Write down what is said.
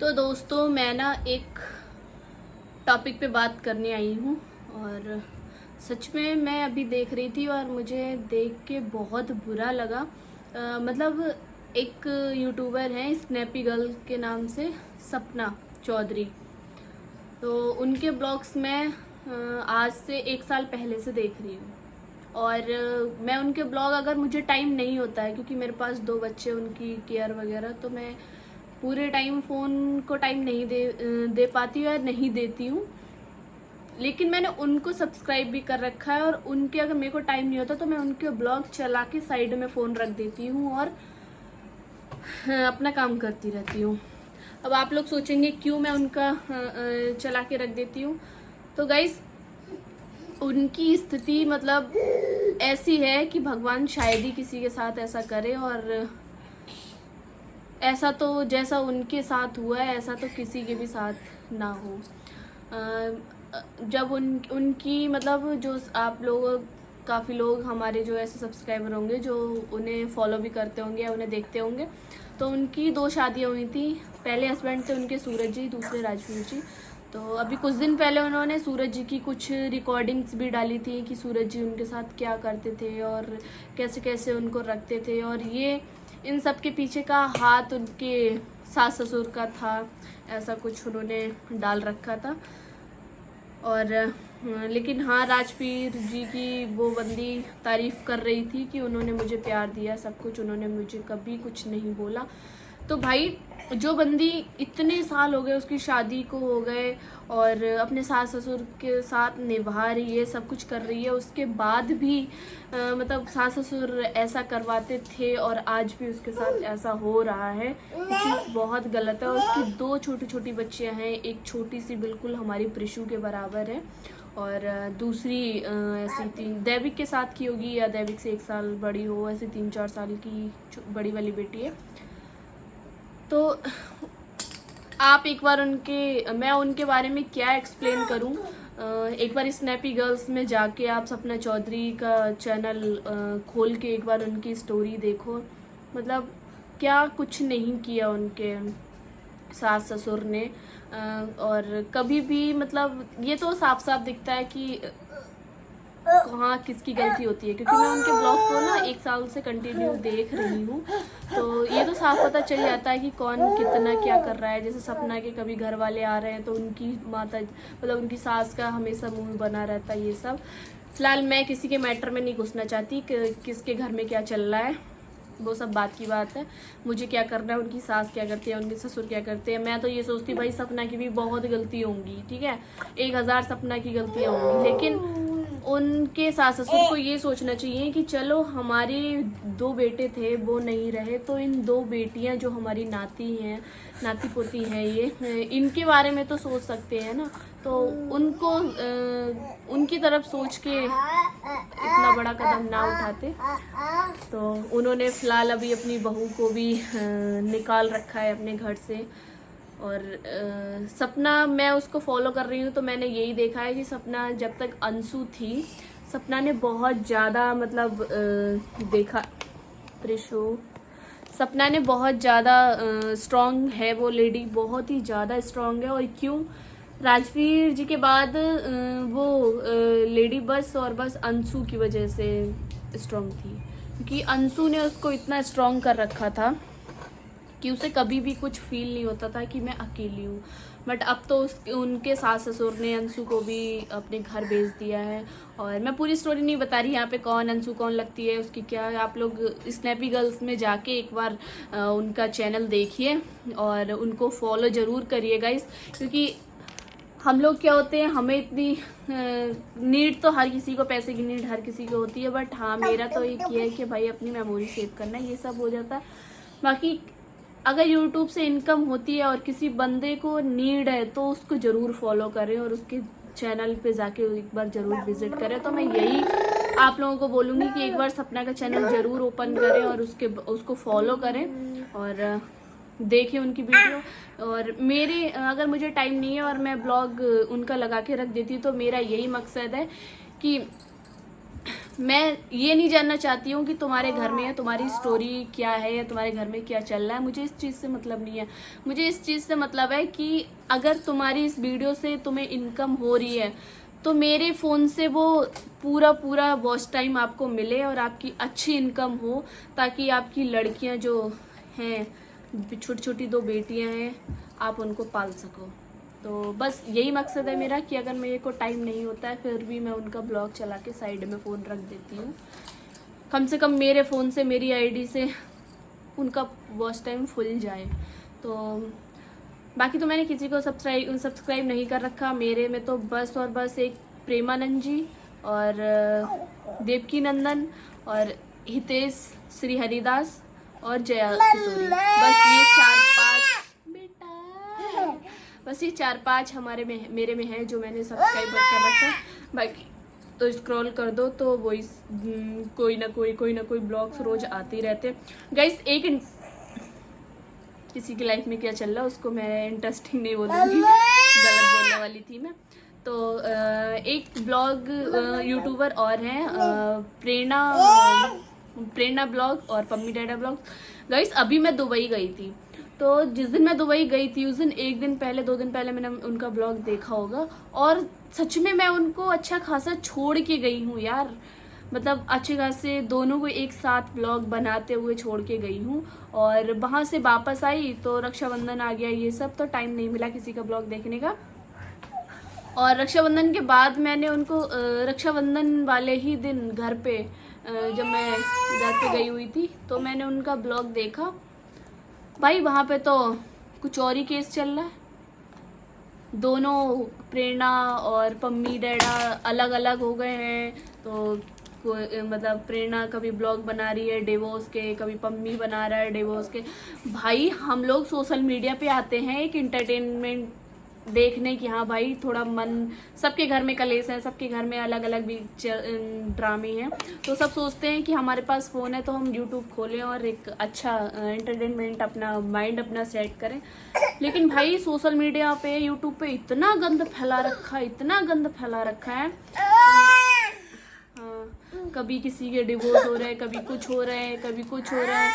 तो दोस्तों मैं ना एक टॉपिक पे बात करने आई हूँ और सच में मैं अभी देख रही थी और मुझे देख के बहुत बुरा लगा। मतलब एक यूट्यूबर है स्नैपी गर्ल के नाम से, सपना चौधरी। तो उनके ब्लॉग्स मैं आज से 1 साल पहले से देख रही हूँ और मैं उनके ब्लॉग, अगर मुझे टाइम नहीं होता है क्योंकि मेरे पास 2 बच्चे, उनकी केयर वगैरह, तो मैं पूरे टाइम फ़ोन को टाइम नहीं दे पाती हूँ या नहीं देती हूँ। लेकिन मैंने उनको सब्सक्राइब भी कर रखा है और उनके, अगर मेरे को टाइम नहीं होता तो मैं उनके ब्लॉग चला के साइड में फ़ोन रख देती हूँ और अपना काम करती रहती हूँ। अब आप लोग सोचेंगे क्यों मैं उनका चला के रख देती हूँ। तो गाइस, उनकी स्थिति मतलब ऐसी है कि भगवान शायद ही किसी के साथ ऐसा करे, और ऐसा तो जैसा उनके साथ हुआ है ऐसा तो किसी के भी साथ ना हो। जब उनकी मतलब जो आप लोग, काफ़ी लोग हमारे जो ऐसे सब्सक्राइबर होंगे जो उन्हें फॉलो भी करते होंगे या उन्हें देखते होंगे, तो उनकी 2 शादियाँ हुई थी। पहले हस्बैंड थे उनके सूरज जी, दूसरे राजवीर जी। तो अभी कुछ दिन पहले उन्होंने सूरज जी की कुछ रिकॉर्डिंग्स भी डाली थी कि सूरज जी उनके साथ क्या करते थे और कैसे कैसे उनको रखते थे, और ये इन सब के पीछे का हाथ उनके सास ससुर का था, ऐसा कुछ उन्होंने डाल रखा था। और लेकिन हाँ, राजवीर जी की वो बंदी तारीफ़ कर रही थी कि उन्होंने मुझे प्यार दिया, सब कुछ, उन्होंने मुझे कभी कुछ नहीं बोला। तो भाई, जो बंदी इतने साल हो गए उसकी शादी को हो गए और अपने सास ससुर के साथ निभा रही है, सब कुछ कर रही है, उसके बाद भी मतलब सास ससुर ऐसा करवाते थे और आज भी उसके साथ ऐसा हो रहा है, ये चीज़ बहुत गलत है। और उसकी 2 छोटी छोटी बच्चियां हैं, एक छोटी सी बिल्कुल हमारी प्रिशु के बराबर है और दूसरी ऐसी 3 दैविक के साथ की होगी या दैविक से 1 साल बड़ी हो, ऐसे 3-4 साल की बड़ी वाली बेटी है। तो आप एक बार मैं उनके बारे में क्या एक्सप्लेन करूं। एक बार स्नैपी गर्ल्स में जाके आप सपना चौधरी का चैनल खोल के एक बार उनकी स्टोरी देखो। मतलब क्या कुछ नहीं किया उनके सास ससुर ने, और कभी भी, मतलब ये तो साफ साफ दिखता है कि कहाँ किसकी गलती होती है, क्योंकि मैं उनके ब्लॉग को ना 1 साल से कंटिन्यू देख रही हूँ। तो ये तो साफ पता चल जाता है कि कौन कितना क्या कर रहा है। जैसे सपना के कभी घर वाले आ रहे हैं तो उनकी माता, मतलब उनकी सास का हमेशा मुंह बना रहता है, ये सब। फिलहाल मैं किसी के मैटर में नहीं घुसना चाहती कि किसके घर में क्या चल रहा है, वो सब बात की बात है। मुझे क्या करना है, उनकी सास क्या करती है, उनके ससुर क्या करते हैं। मैं तो ये सोचती भाई सपना की भी बहुत गलती होंगी, ठीक है, 1000 सपना की गलतियाँ होंगी, लेकिन उनके सास ससुर को ये सोचना चाहिए कि चलो हमारे 2 बेटे थे, वो नहीं रहे, तो इन 2 बेटियां जो हमारी नाती हैं, नाती पोती हैं, ये इनके बारे में तो सोच सकते हैं ना। तो उनको उनकी तरफ सोच के इतना बड़ा कदम ना उठाते। तो उन्होंने फिलहाल अभी अपनी बहू को भी निकाल रखा है अपने घर से। और सपना, मैं उसको फॉलो कर रही हूँ तो मैंने यही देखा है कि सपना जब तक अंशु थी, सपना ने बहुत ज़्यादा मतलब देखा, प्रिशु, सपना ने बहुत ज़्यादा स्ट्रॉन्ग है वो लेडी, बहुत ही ज़्यादा स्ट्रॉन्ग है। और क्यों, राजवीर जी के बाद वो लेडी बस और बस अंशु की वजह से स्ट्रॉन्ग थी, क्योंकि अंशु ने उसको इतना स्ट्रॉन्ग कर रखा था कि उसे कभी भी कुछ फील नहीं होता था कि मैं अकेली हूँ। बट अब तो उनके सास ससुर ने अंशु को भी अपने घर भेज दिया है। और मैं पूरी स्टोरी नहीं बता रही यहाँ पे, कौन अंशु कौन लगती है, उसकी क्या है। आप लोग स्नैपी गर्ल्स में जाके एक बार उनका चैनल देखिए और उनको फॉलो ज़रूर करिए गाइस, क्योंकि हम लोग क्या होते हैं, हमें इतनी नीड तो हर किसी को, पैसे की नीड हर किसी को होती है, बट हाँ मेरा तो एक ये है कि भाई अपनी मेमोरी सेव करना, ये सब हो जाता है। बाकी अगर यूट्यूब से इनकम होती है और किसी बंदे को नीड है तो उसको ज़रूर फॉलो करें और उसके चैनल पे जाके एक बार ज़रूर विजिट करें। तो मैं यही आप लोगों को बोलूँगी कि एक बार सपना का चैनल ज़रूर ओपन करें और उसको फॉलो करें और देखें उनकी वीडियो। और मेरे, अगर मुझे टाइम नहीं है और मैं ब्लॉग उनका लगा के रख देती हूँ, तो मेरा यही मकसद है कि मैं ये नहीं जानना चाहती हूँ कि तुम्हारे घर में है, तुम्हारी स्टोरी क्या है या तुम्हारे घर में क्या चल रहा है। मुझे इस चीज़ से मतलब नहीं है। मुझे इस चीज़ से मतलब है कि अगर तुम्हारी इस वीडियो से तुम्हें इनकम हो रही है तो मेरे फ़ोन से वो पूरा वॉच टाइम आपको मिले और आपकी अच्छी इनकम हो, ताकि आपकी लड़कियां जो हैं, छोटी छोटी 2 बेटियां हैं, आप उनको पाल सको। तो बस यही मकसद है मेरा कि अगर मेरे को टाइम नहीं होता है फिर भी मैं उनका ब्लॉग चला के साइड में फ़ोन रख देती हूँ। कम से कम मेरे फ़ोन से, मेरी आईडी से उनका वॉच टाइम खुल जाए। तो बाकी तो मैंने किसी को सब्सक्राइब नहीं कर रखा। मेरे में तो बस और बस एक प्रेमानंद जी और देवकी नंदन और हितेश श्री हरिदास और जया किशोरी, बस ये 4-5 बेटा, बस ये 4-5 मेरे में है जो मैंने सब्सक्राइब कर रखा है। बाकी तो स्क्रॉल कर दो तो वही कोई ना कोई ब्लॉग्स रोज आते ही रहते। गाइस किसी की लाइफ में क्या चल रहा है उसको मैं इंटरेस्टिंग नहीं बोलूँगी, गलत बोलने वाली थी मैं। तो एक ब्लॉग यूट्यूबर और हैं, प्रेरणा ब्लॉग और पम्मी डैडा ब्लॉग। गाइस अभी मैं दुबई गई थी, तो जिस दिन मैं दुबई गई थी उस दिन 1 दिन पहले 2 दिन पहले मैंने उनका ब्लॉग देखा होगा, और सच में मैं उनको अच्छा खासा छोड़ के गई हूँ यार। मतलब अच्छे खासे दोनों को एक साथ ब्लॉग बनाते हुए छोड़ के गई हूँ, और वहाँ से वापस आई तो रक्षाबंधन आ गया, ये सब तो टाइम नहीं मिला किसी का ब्लॉग देखने का। और रक्षाबंधन के बाद मैंने उनको रक्षाबंधन वाले ही दिन घर पे, जब मैं घर पे गई हुई थी तो मैंने उनका ब्लॉग देखा। भाई वहाँ पे तो कुछ और ही केस चल रहा है। दोनों प्रेरणा और पम्मी डैडा अलग अलग हो गए हैं। तो मतलब प्रेरणा कभी ब्लॉग बना रही है डिवोर्स के, कभी पम्मी बना रहा है डिवोर्स के। भाई हम लोग सोशल मीडिया पे आते हैं एक इंटरटेनमेंट देखने की, हाँ भाई थोड़ा मन, सबके घर में कलेश है, सबके घर में अलग अलग भी ड्रामे हैं। तो सब सोचते हैं कि हमारे पास फ़ोन है तो हम यूट्यूब खोलें और एक अच्छा एंटरटेनमेंट, अपना माइंड अपना सेट करें। लेकिन भाई सोशल मीडिया पे, यूट्यूब पे इतना गंद फैला रखा है। कभी किसी के डिवोर्स हो रहे हैं, कभी कुछ हो रहा है, कभी कुछ हो रहा है।